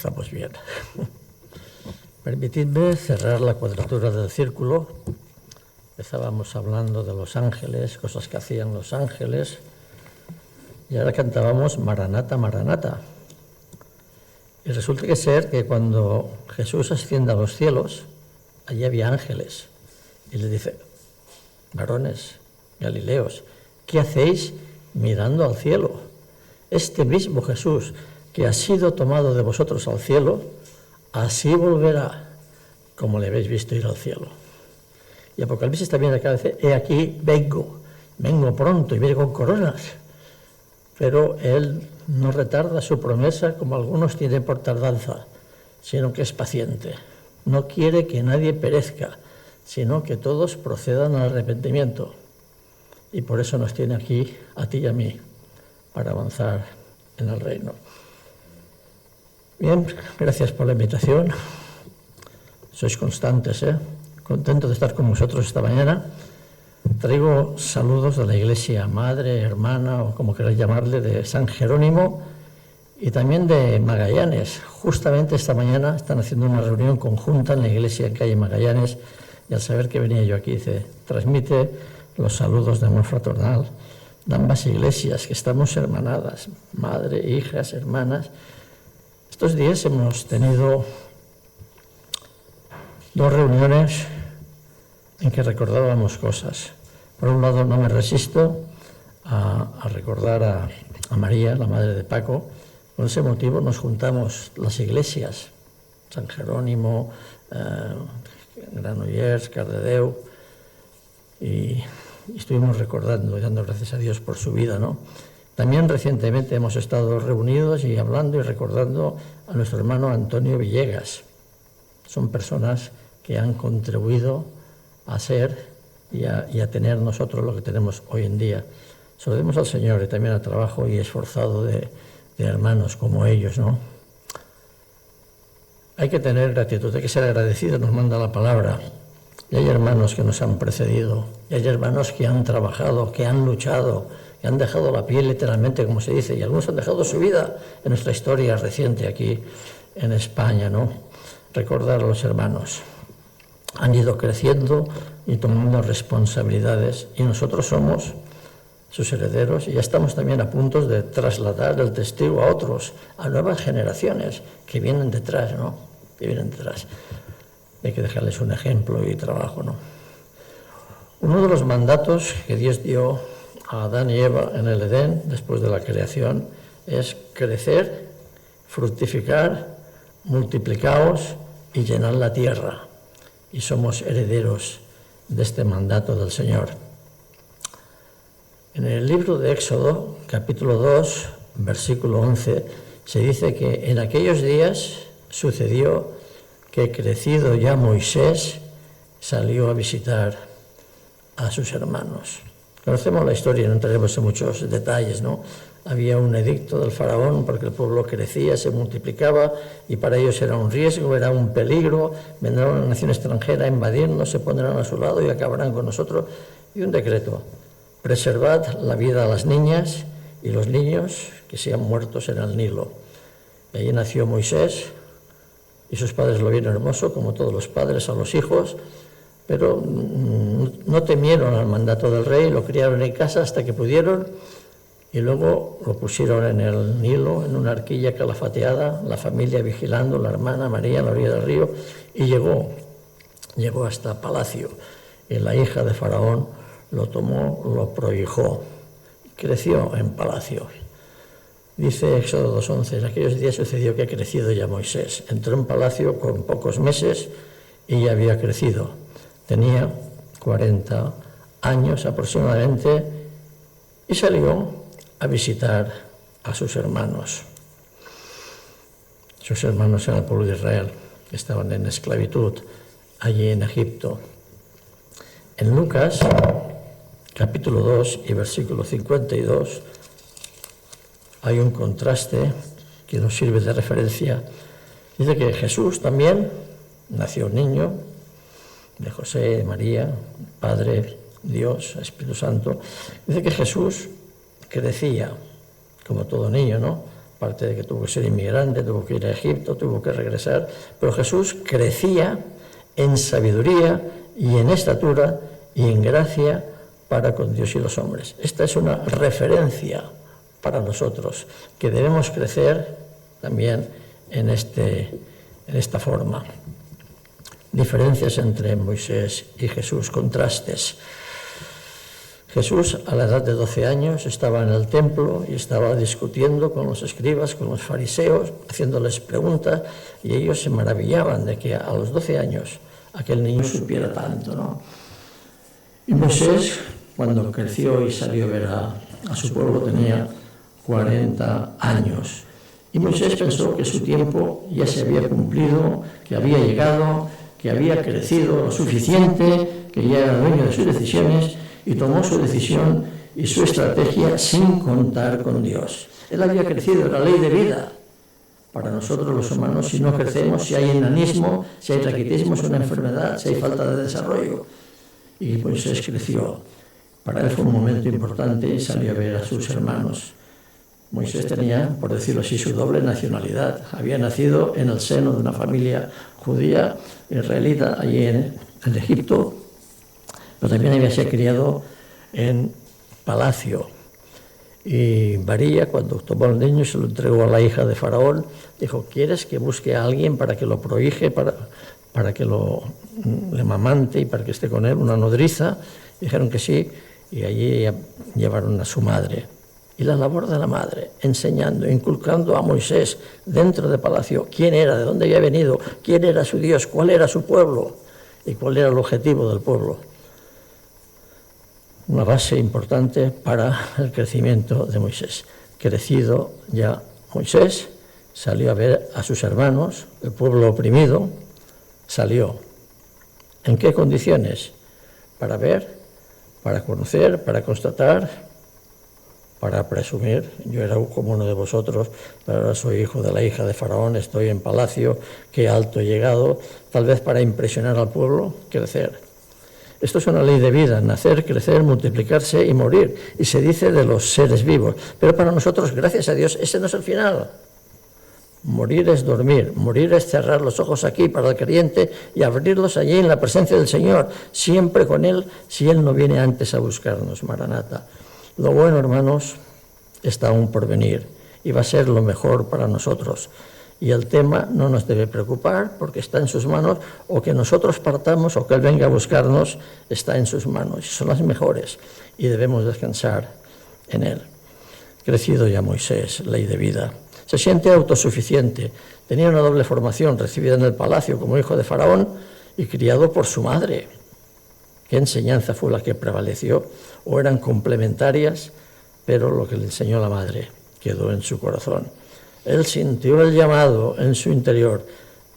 Estamos bien. Permitidme cerrar la cuadratura del círculo. Empezábamos hablando de los ángeles, cosas que hacían los ángeles, y ahora cantábamos Maranata, Maranata. Y resulta que cuando Jesús asciende a los cielos, allí había ángeles, y les dice: varones galileos, ¿qué hacéis mirando al cielo? Este mismo Jesús que ha sido tomado de vosotros al cielo, así volverá como le habéis visto ir al cielo. Y Apocalipsis también acá dice: he aquí, vengo pronto y viene con coronas. Pero él no retarda su promesa como algunos tienen por tardanza, sino que es paciente. No quiere que nadie perezca, sino que todos procedan al arrepentimiento. Y por eso nos tiene aquí, a ti y a mí, para avanzar en el reino. Bien, gracias por la invitación. Sois constantes, ¿eh? Contento de estar con vosotros esta mañana. Traigo saludos de la iglesia madre, hermana, o como queráis llamarle, de San Jerónimo y también de Magallanes. Justamente esta mañana están haciendo una reunión conjunta en la iglesia en calle Magallanes, y al saber que venía yo aquí, dice: transmite los saludos de amor fraternal de ambas iglesias, que estamos hermanadas, madre, hijas, hermanas. Estos días hemos tenido dos reuniones en que recordábamos cosas. Por un lado, no me resisto a recordar a María, la madre de Paco. Por ese motivo nos juntamos las iglesias, San Jerónimo, Granollers, Cardedeu, y estuvimos recordando y dando gracias a Dios por su vida, ¿no? También recientemente hemos estado reunidos y hablando y recordando a nuestro hermano Antonio Villegas. Son personas que han contribuido a ser y a tener nosotros lo que tenemos hoy en día. Se lo debemos al Señor y también al trabajo y esforzado de hermanos como ellos, ¿no? Hay que tener gratitud, hay que ser agradecidos, nos manda la palabra. Y hay hermanos que nos han precedido, y hay hermanos que han trabajado, que han luchado, que han dejado la piel literalmente, como se dice, y algunos han dejado su vida en nuestra historia reciente aquí en España, ¿no? Recordar a los hermanos. Han ido creciendo y tomando responsabilidades, y nosotros somos sus herederos, y ya estamos también a punto de trasladar el testigo a otros, a nuevas generaciones que vienen detrás, ¿no? Que vienen detrás. Hay que dejarles un ejemplo y trabajo, ¿no? Uno de los mandatos que Dios dio a Adán y Eva en el Edén, después de la creación, es crecer, fructificar, multiplicaos y llenar la tierra. Y somos herederos de este mandato del Señor. En el libro de Éxodo, capítulo 2, versículo 11, se dice que en aquellos días sucedió que, crecido ya Moisés, salió a visitar a sus hermanos. Conocemos la historia, no entraremos en muchos detalles, ¿no? Había un edicto del faraón porque el pueblo crecía, se multiplicaba, y para ellos era un riesgo, era un peligro. Vendrá una nación extranjera a invadirnos, se pondrán a su lado y acabarán con nosotros. Y un decreto: preservad la vida a las niñas y los niños que sean muertos en el Nilo. Y allí nació Moisés, y sus padres lo vieron hermoso, como todos los padres a los hijos, pero no temieron al mandato del rey, lo criaron en casa hasta que pudieron, y luego lo pusieron en el Nilo, en una arquilla calafateada, la familia vigilando, la hermana María en la orilla del río, y llegó hasta palacio, y la hija de Faraón lo tomó, lo prohijó, creció en palacio. Dice Éxodo 2:11, en aquellos días sucedió que ha crecido ya Moisés. Entró en palacio con pocos meses y ya había crecido. Tenía 40 años aproximadamente y salió a visitar a sus hermanos. Sus hermanos eran el pueblo de Israel, que estaban en esclavitud allí en Egipto. En Lucas, capítulo 2 y versículo 52, hay un contraste que nos sirve de referencia. Dice que Jesús también nació un niño de José, de María, Padre, Dios, Espíritu Santo. Dice que Jesús crecía, como todo niño, ¿no? aparte de que tuvo que ser inmigrante, tuvo que ir a Egipto, tuvo que regresar, pero Jesús crecía en sabiduría y en estatura y en gracia para con Dios y los hombres. Esta es una referencia para nosotros, que debemos crecer también en esta forma. Diferencias entre Moisés y Jesús, contrastes. Jesús, a la edad de 12 años, estaba en el templo y estaba discutiendo con los escribas, con los fariseos, haciéndoles preguntas, y ellos se maravillaban de que a los 12 años aquel niño supiera tanto, ¿no? Y Moisés, cuando creció y salió a ver a su pueblo, tenía 40 años. Y Moisés pensó que su tiempo ya se había cumplido, que había llegado, que había crecido lo suficiente, que ya era dueño de sus decisiones, y tomó su decisión y su estrategia sin contar con Dios. Él había crecido, la ley de vida. Para nosotros los humanos, si no crecemos, si hay enanismo, si hay raquitismo, es una enfermedad, si hay falta de desarrollo. Y Moisés creció. Para él fue un momento importante y salió a ver a sus hermanos. Moisés tenía, por decirlo así, su doble nacionalidad. Había nacido en el seno de una familia judía, israelita, allí en Egipto, pero también había sido criado en palacio. Y María, cuando tomó al niño, se lo entregó a la hija de Faraón, dijo: ¿quieres que busque a alguien para que lo prohíje, para que le mamante y para que esté con él, una nodriza? Dijeron que sí, y allí llevaron a su madre. Y la labor de la madre, enseñando, inculcando a Moisés dentro del palacio quién era, de dónde había venido, quién era su Dios, cuál era su pueblo y cuál era el objetivo del pueblo. Una base importante para el crecimiento de Moisés. Crecido ya Moisés, salió a ver a sus hermanos, el pueblo oprimido, salió. ¿En qué condiciones? Para ver, para conocer, para constatar, para presumir. Yo era como uno de vosotros, pero ahora soy hijo de la hija de Faraón, estoy en palacio, qué alto he llegado, tal vez para impresionar al pueblo, crecer. Esto es una ley de vida, nacer, crecer, multiplicarse y morir. Y se dice de los seres vivos. Pero para nosotros, gracias a Dios, ese no es el final. Morir es dormir, morir es cerrar los ojos aquí para el creyente y abrirlos allí en la presencia del Señor, siempre con Él, si Él no viene antes a buscarnos, Maranata. Lo bueno, hermanos, está aún por venir y va a ser lo mejor para nosotros. Y el tema no nos debe preocupar porque está en sus manos, o que nosotros partamos o que Él venga a buscarnos, está en sus manos y son las mejores y debemos descansar en Él. Crecido ya Moisés, ley de vida. Se siente autosuficiente, tenía una doble formación, recibida en el palacio como hijo de Faraón y criado por su madre. ¿Qué enseñanza fue la que prevaleció? ¿O eran complementarias? Pero lo que le enseñó la madre quedó en su corazón. Él sintió el llamado en su interior: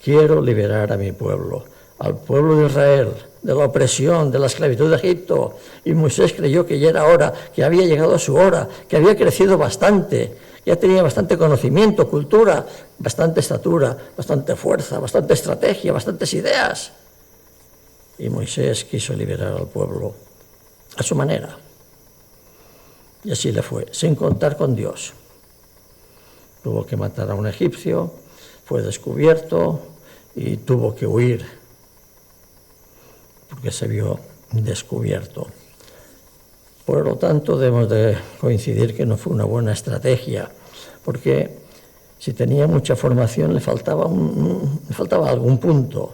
quiero liberar a mi pueblo, al pueblo de Israel, de la opresión, de la esclavitud de Egipto. Y Moisés creyó que ya era hora, que había llegado a su hora, que había crecido bastante, ya tenía bastante conocimiento, cultura, bastante estatura, bastante fuerza, bastante estrategia, bastantes ideas. Y Moisés quiso liberar al pueblo a su manera. Y así le fue, sin contar con Dios. Tuvo que matar a un egipcio, fue descubierto y tuvo que huir porque se vio descubierto. Por lo tanto, debemos de coincidir que no fue una buena estrategia, porque si tenía mucha formación le faltaba algún punto,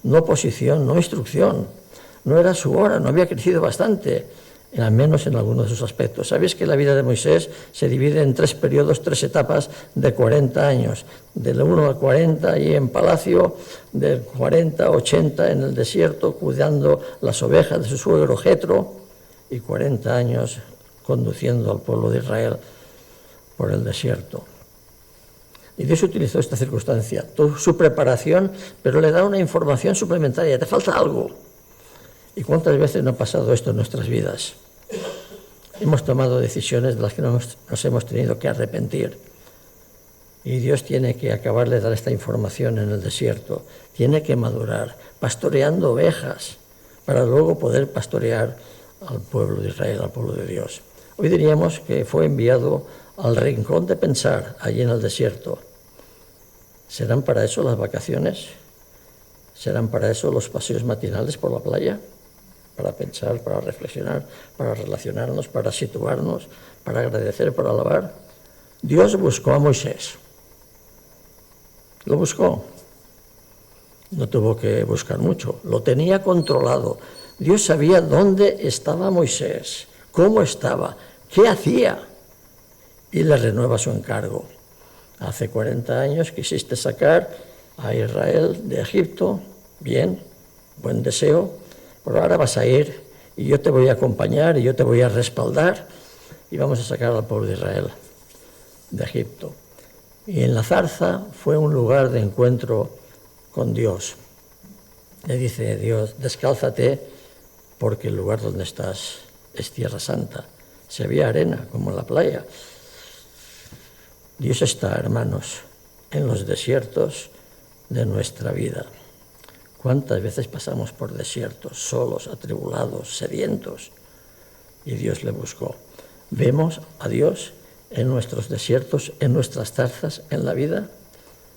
no posición, no instrucción, no era su hora, no había crecido bastante, al menos en algunos de sus aspectos. ¿Sabéis que la vida de Moisés se divide en 3 periodos, 3 etapas de 40 años? Del 1 al 40 y en palacio, del 40 a 80 en el desierto, cuidando las ovejas de su suegro Jetro, y 40 años conduciendo al pueblo de Israel por el desierto. Y Dios utilizó esta circunstancia, su preparación, pero le da una información suplementaria: te falta algo. ¿Y cuántas veces no ha pasado esto en nuestras vidas? Hemos tomado decisiones de las que nos hemos tenido que arrepentir. Y Dios tiene que acabar de dar esta información en el desierto. Tiene que madurar, pastoreando ovejas, para luego poder pastorear al pueblo de Israel, al pueblo de Dios. Hoy diríamos que fue enviado al rincón de pensar, allí en el desierto. ¿Serán para eso las vacaciones? ¿Serán para eso los paseos matinales por la playa? Para pensar, para reflexionar, para relacionarnos, para situarnos, para agradecer, para alabar. Dios buscó a Moisés. Lo buscó. No tuvo que buscar mucho. Lo tenía controlado. Dios sabía dónde estaba Moisés, cómo estaba, qué hacía. Y le renueva su encargo. Hace 40 años quisiste sacar a Israel de Egipto. Bien, buen deseo. Pero ahora vas a ir y yo te voy a acompañar y yo te voy a respaldar y vamos a sacar al pueblo de Israel de Egipto. Y en la zarza fue un lugar de encuentro con Dios. Le dice Dios, descálzate porque el lugar donde estás es tierra santa. Se había arena como en la playa. Dios está, hermanos, en los desiertos de nuestra vida. ¿Cuántas veces pasamos por desiertos, solos, atribulados, sedientos? Y Dios le buscó. ¿Vemos a Dios en nuestros desiertos, en nuestras zarzas, en la vida?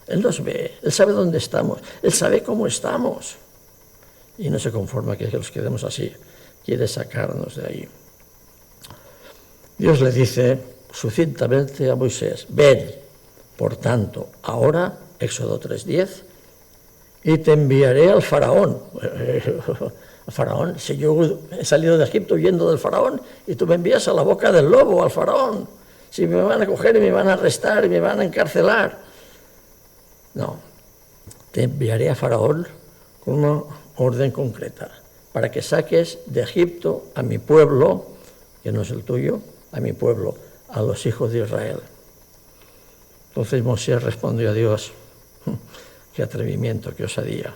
Él nos ve, Él sabe dónde estamos, Él sabe cómo estamos. Y no se conforma que nos quedemos así, quiere sacarnos de ahí. Dios le dice sucintamente a Moisés, ven, por tanto, ahora, Éxodo 3:10, y te enviaré al faraón. Al faraón, si yo he salido de Egipto huyendo del faraón y tú me envías a la boca del lobo, al faraón, si me van a coger y me van a arrestar y me van a encarcelar. No, te enviaré a faraón con una orden concreta, para que saques de Egipto a mi pueblo, que no es el tuyo, a mi pueblo, a los hijos de Israel. Entonces Moisés respondió a Dios, qué atrevimiento, qué osadía.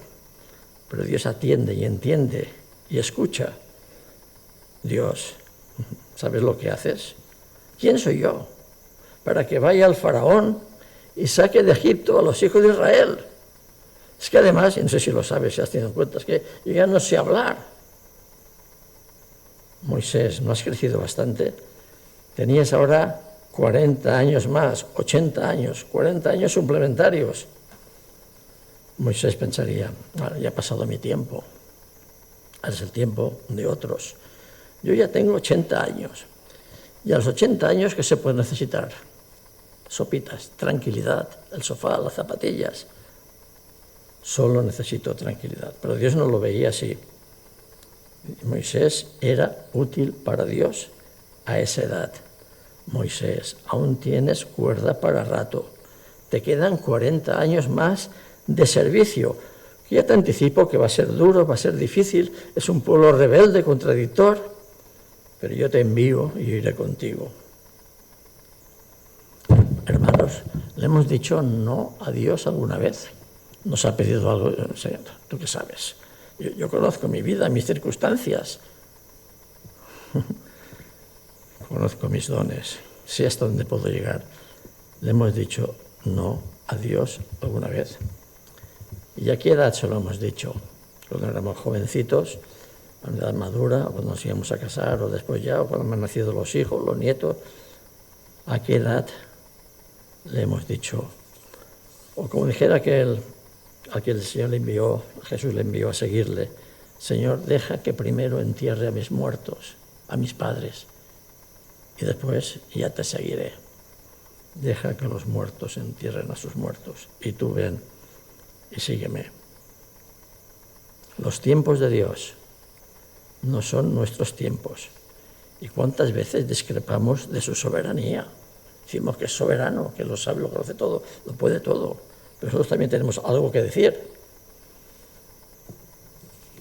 Pero Dios atiende y entiende y escucha. Dios, ¿sabes lo que haces? ¿Quién soy yo? Para que vaya al faraón y saque de Egipto a los hijos de Israel. Es que además, y no sé si lo sabes, si has tenido en cuenta, es que yo ya no sé hablar. Moisés, ¿no has crecido bastante? Tenías ahora 40 años más, 80 años, 40 años suplementarios. Moisés pensaría, bueno, ya ha pasado mi tiempo, es el tiempo de otros. Yo ya tengo 80 años, y a los 80 años, ¿qué se puede necesitar? Sopitas, tranquilidad, el sofá, las zapatillas. Solo necesito tranquilidad. Pero Dios no lo veía así. Moisés era útil para Dios a esa edad. Moisés, aún tienes cuerda para rato. Te quedan 40 años más de servicio. Ya te anticipo que va a ser duro, va a ser difícil. Es un pueblo rebelde, contradictor. Pero yo te envío y iré contigo. Hermanos, ¿le hemos dicho no a Dios alguna vez? ¿Nos ha pedido algo? Señor, ¿tú qué sabes? Yo conozco mi vida, mis circunstancias. Conozco mis dones. Sé hasta dónde puedo llegar. ¿Le hemos dicho no a Dios alguna vez? ¿Y a qué edad se lo hemos dicho? Cuando éramos jovencitos, a una edad madura, o cuando nos íbamos a casar, o después ya, o cuando han nacido los hijos, los nietos. ¿A qué edad le hemos dicho? O como dijera aquel al que el Señor le envió, Jesús le envió a seguirle, Señor, deja que primero entierre a mis muertos, a mis padres, y después ya te seguiré. Deja que los muertos entierren a sus muertos, y tú ven y sígueme. Los tiempos de Dios no son nuestros tiempos. ¿Y cuántas veces discrepamos de su soberanía? Decimos que es soberano, que lo sabe, lo conoce todo, lo puede todo. Pero nosotros también tenemos algo que decir.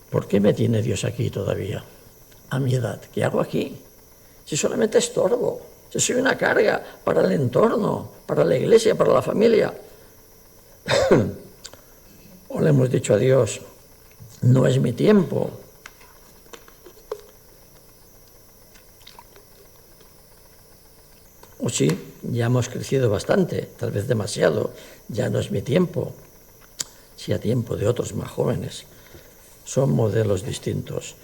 ¿Por qué me tiene Dios aquí todavía? A mi edad, ¿qué hago aquí? Si solamente estorbo, si soy una carga para el entorno, para la iglesia, para la familia. O le hemos dicho a Dios, no es mi tiempo. O sí, ya hemos crecido bastante, tal vez demasiado, ya no es mi tiempo. Sí, a tiempo de otros más jóvenes. Son modelos distintos.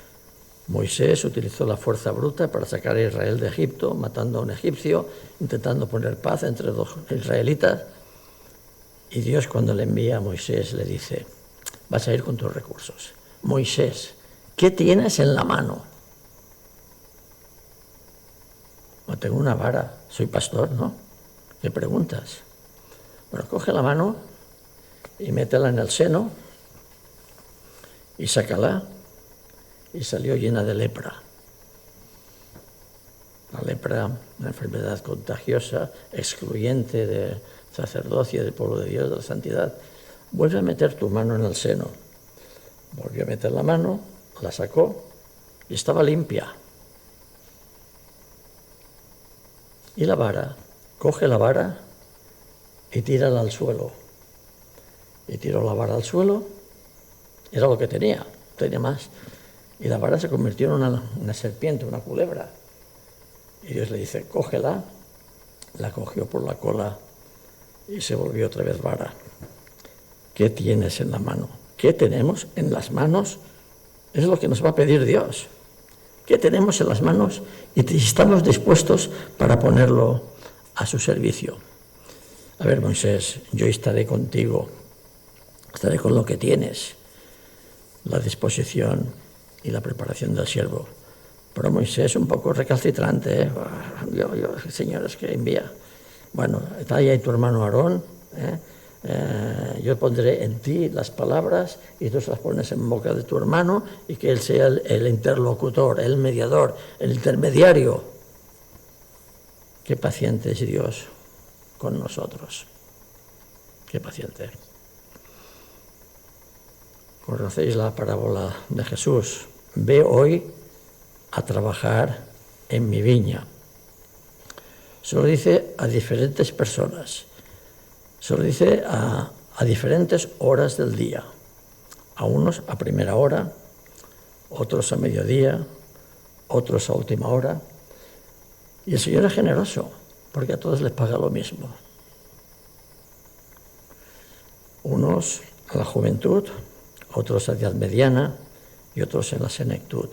Moisés utilizó la fuerza bruta para sacar a Israel de Egipto, matando a un egipcio, intentando poner paz entre dos israelitas. Y Dios, cuando le envía a Moisés, le dice: vas a ir con tus recursos. Moisés, ¿qué tienes en la mano? No, tengo una vara, soy pastor, ¿no? ¿Qué preguntas? Bueno, coge la mano y métela en el seno y sácala. Y salió llena de lepra. La lepra, una enfermedad contagiosa, excluyente del sacerdocio, del pueblo de Dios, de la santidad. Vuelve a meter tu mano en el seno. Volvió a meter la mano, la sacó y estaba limpia. Y la vara, coge la vara y tírala al suelo. Y tiró la vara al suelo, era lo que tenía, no tenía más. Y la vara se convirtió en una serpiente, una culebra. Y Dios le dice: cógela. La cogió por la cola y se volvió otra vez vara. ¿Qué tienes en la mano? ¿Qué tenemos en las manos? Es lo que nos va a pedir Dios. ¿Qué tenemos en las manos? Y estamos dispuestos para ponerlo a su servicio. A ver, Moisés, yo estaré contigo. Estaré con lo que tienes. La disposición y la preparación del siervo. Pero Moisés un poco recalcitrante, ¿eh? Señor, es que envía. Bueno, está ahí tu hermano Aarón, yo pondré en ti las palabras y tú se las pones en boca de tu hermano y que él sea el interlocutor, el mediador, el intermediario. Qué paciente es Dios con nosotros. Qué paciente. Conocéis la parábola de Jesús. Ve hoy a trabajar en mi viña. Se lo dice a diferentes personas. Se lo dice a diferentes horas del día. A unos a primera hora, otros a mediodía, otros a última hora. Y el Señor es generoso, porque a todos les paga lo mismo. Unos a la juventud, otros a edad mediana y otros en la senectud.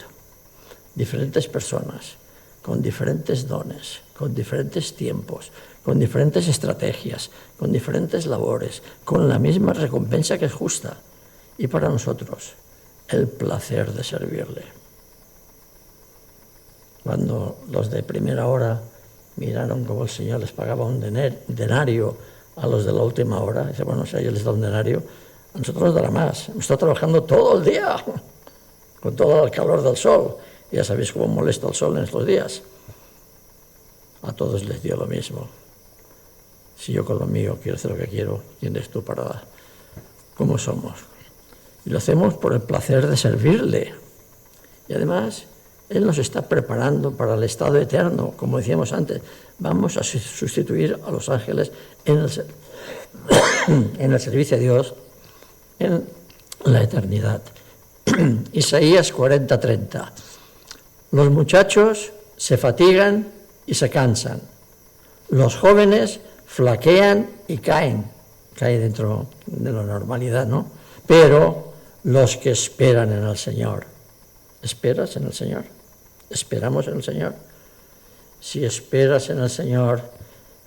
Diferentes personas, con diferentes dones, con diferentes tiempos, con diferentes estrategias, con diferentes labores, con la misma recompensa que es justa. Y para nosotros, el placer de servirle. Cuando los de primera hora miraron cómo el Señor les pagaba un denario a los de la última hora, dice, bueno, si a ellos les da un denario, a nosotros nos dará más. Hemos estado trabajando todo el día, con todo el calor del sol. Ya sabéis cómo molesta el sol en estos días. A todos les dio lo mismo. Si yo con lo mío quiero hacer lo que quiero, ¿quién eres tú para cómo somos? Y lo hacemos por el placer de servirle. Y además, Él nos está preparando para el estado eterno. Como decíamos antes, vamos a sustituir a los ángeles en el servicio a Dios en la eternidad. Isaías 40:30. Los muchachos se fatigan y se cansan. Los jóvenes flaquean y caen. Cae dentro de la normalidad, ¿no? Pero los que esperan en el Señor. ¿Esperas en el Señor? ¿Esperamos en el Señor? Si esperas en el Señor,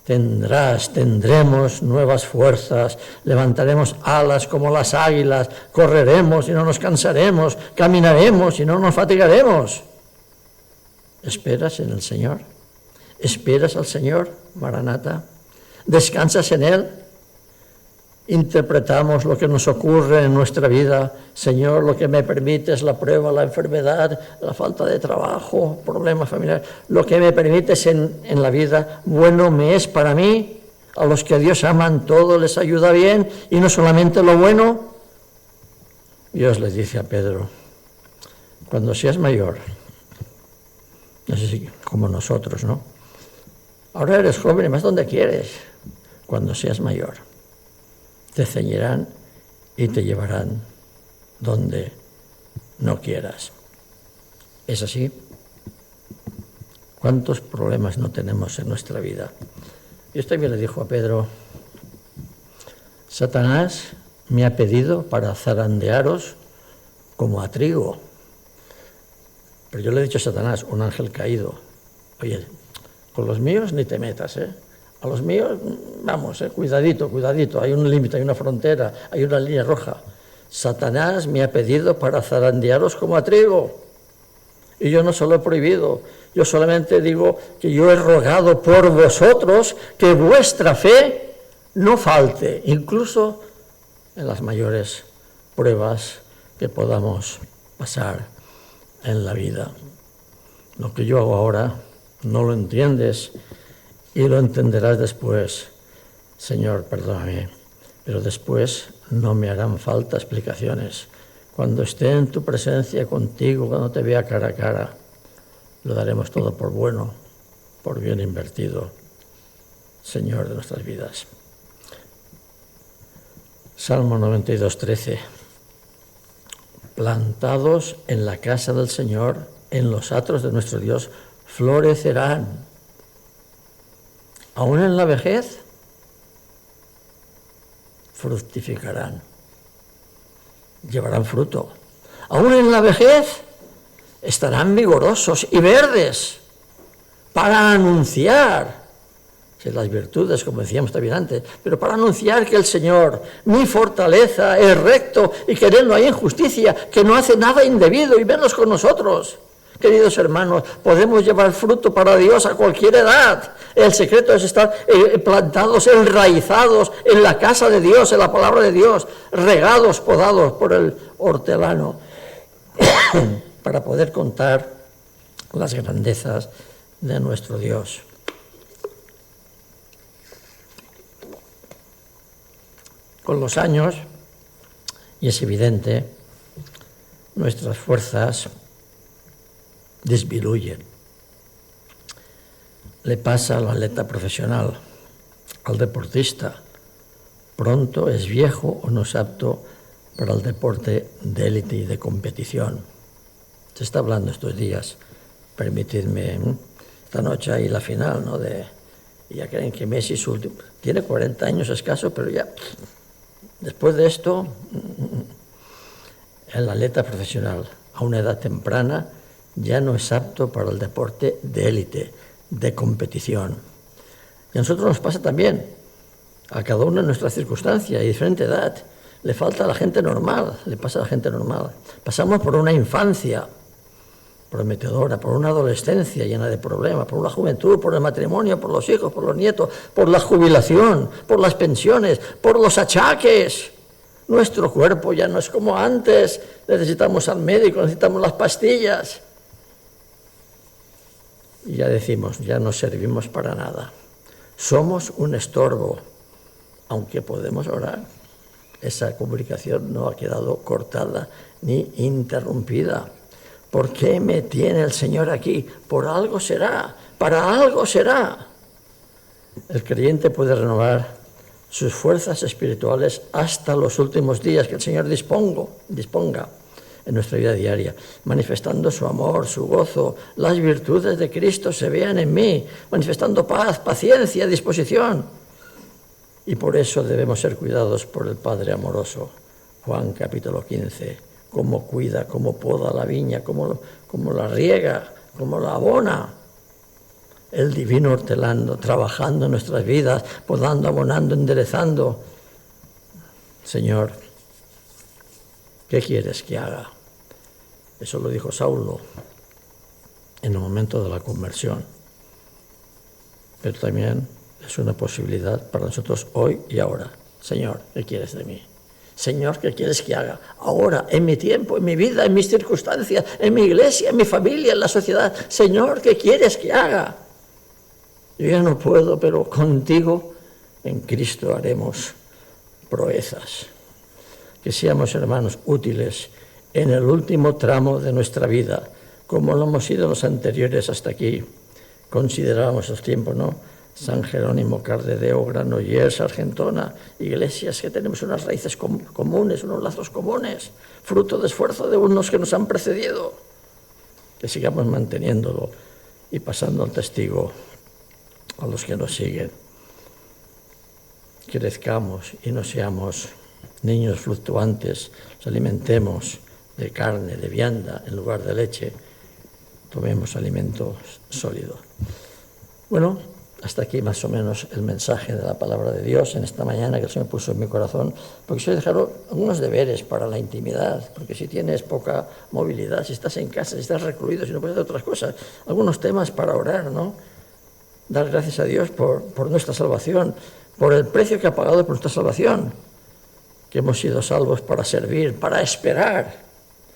tendremos nuevas fuerzas, levantaremos alas como las águilas, correremos y no nos cansaremos, caminaremos y no nos fatigaremos. ¿Esperas en el Señor? ¿Esperas al Señor, Maranata? ¿Descansas en Él? Interpretamos lo que nos ocurre en nuestra vida. Señor, lo que me permite es la prueba, la enfermedad, la falta de trabajo, problemas familiares. Lo que me permites en la vida, bueno me es para mí. A los que a Dios aman, todo les ayuda bien, y no solamente lo bueno. Dios les dice a Pedro, cuando seas mayor, no sé si como nosotros, ¿no? Ahora eres joven y más donde quieres. Cuando seas mayor, te ceñirán y te llevarán donde no quieras. ¿Es así? ¿Cuántos problemas no tenemos en nuestra vida? Dios también le dijo a Pedro, Satanás me ha pedido para zarandearos como a trigo. Pero yo le he dicho a Satanás, un ángel caído, oye, con los míos ni te metas, ¿eh? A los míos, vamos, cuidadito, cuidadito, hay un límite, hay una frontera, hay una línea roja. Satanás me ha pedido para zarandearos como a trigo. Y yo no se lo he prohibido, yo solamente digo que yo he rogado por vosotros que vuestra fe no falte, incluso en las mayores pruebas que podamos pasar en la vida. Lo que yo hago ahora no lo entiendes y lo entenderás después. Señor, perdóname, pero después no me harán falta explicaciones. Cuando esté en tu presencia contigo, cuando te vea cara a cara, lo daremos todo por bueno, por bien invertido, Señor de nuestras vidas. Salmo 92:13. Plantados en la casa del Señor, en los atrios de nuestro Dios, florecerán. Aún en la vejez, fructificarán. Llevarán fruto. Aún en la vejez, estarán vigorosos y verdes para anunciar las virtudes, como decíamos también antes, pero para anunciar que el Señor, mi fortaleza, es recto y que en Él no hay injusticia, que no hace nada indebido, y verlos con nosotros. Queridos hermanos, podemos llevar fruto para Dios a cualquier edad. El secreto es estar plantados, enraizados en la casa de Dios, en la palabra de Dios, regados, podados por el hortelano, para poder contar las grandezas de nuestro Dios. Con los años, y es evidente, nuestras fuerzas disminuyen. Le pasa al atleta profesional, al deportista. Pronto es viejo o no es apto para el deporte de élite y de competición. Se está hablando estos días, permitidme, esta noche hay la final, ¿no? Ya creen que Messi tiene 40 años escaso, pero ya después de esto, el atleta profesional a una edad temprana ya no es apto para el deporte de élite, de competición. Y a nosotros nos pasa también, a cada uno en nuestra circunstancia y diferente edad. Le falta a la gente normal, le pasa a la gente normal. Pasamos por una infancia prometedora, por una adolescencia llena de problemas, por una juventud, por el matrimonio, por los hijos, por los nietos, por la jubilación, por las pensiones, por los achaques. Nuestro cuerpo ya no es como antes, necesitamos al médico, necesitamos las pastillas. Y ya decimos, ya no servimos para nada. Somos un estorbo, aunque podemos orar. Esa comunicación no ha quedado cortada ni interrumpida. ¿Por qué me tiene el Señor aquí? Por algo será, para algo será. El creyente puede renovar sus fuerzas espirituales hasta los últimos días que el Señor disponga en nuestra vida diaria, manifestando su amor, su gozo, las virtudes de Cristo se vean en mí, manifestando paz, paciencia, disposición. Y por eso debemos ser cuidados por el Padre amoroso. Juan capítulo 15. Cómo cuida, cómo poda la viña, cómo la riega, cómo la abona. El divino hortelano, trabajando en nuestras vidas, podando, abonando, enderezando. Señor, ¿qué quieres que haga? Eso lo dijo Saulo en el momento de la conversión. Pero también es una posibilidad para nosotros hoy y ahora. Señor, ¿qué quieres de mí? Señor, ¿qué quieres que haga? Ahora, en mi tiempo, en mi vida, en mis circunstancias, en mi iglesia, en mi familia, en la sociedad. Señor, ¿qué quieres que haga? Yo ya no puedo, pero contigo en Cristo haremos proezas. Que seamos, hermanos, útiles en el último tramo de nuestra vida, como lo hemos sido los anteriores hasta aquí. Considerábamos los tiempos, ¿no? San Jerónimo, Cardedeo, Granollers, Argentona, iglesias que tenemos unas raíces comunes, unos lazos comunes, fruto de esfuerzo de unos que nos han precedido. Que sigamos manteniéndolo y pasando el testigo a los que nos siguen. Crezcamos y no seamos niños fluctuantes, nos alimentemos de carne, de vianda, en lugar de leche, tomemos alimento sólido. Bueno, hasta aquí más o menos el mensaje de la palabra de Dios en esta mañana que el Señor puso en mi corazón, porque os he dejado algunos deberes para la intimidad, porque si tienes poca movilidad, si estás en casa, si estás recluido, si no puedes hacer otras cosas, algunos temas para orar, ¿no? Dar gracias a Dios por nuestra salvación, por el precio que ha pagado por nuestra salvación, que hemos sido salvos para servir, para esperar,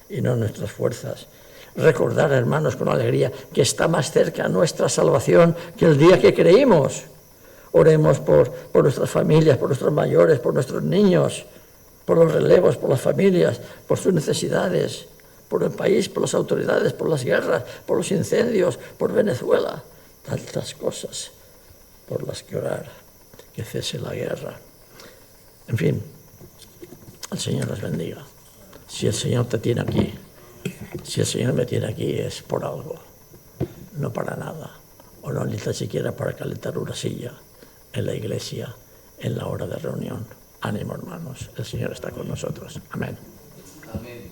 y no nuestras fuerzas. Recordar, hermanos, con alegría, que está más cerca nuestra salvación que el día que creímos. Oremos por nuestras familias, por nuestros mayores, por nuestros niños, por los relevos, por las familias, por sus necesidades, por el país, por las autoridades, por las guerras, por los incendios, por Venezuela. Tantas cosas por las que orar, que cese la guerra. En fin, el Señor les bendiga. Si el Señor te tiene aquí, si el Señor me tiene aquí es por algo, no para nada, o no ni tan siquiera para calentar una silla en la iglesia en la hora de reunión. Ánimo, hermanos, el Señor está con nosotros. Amén. Amén.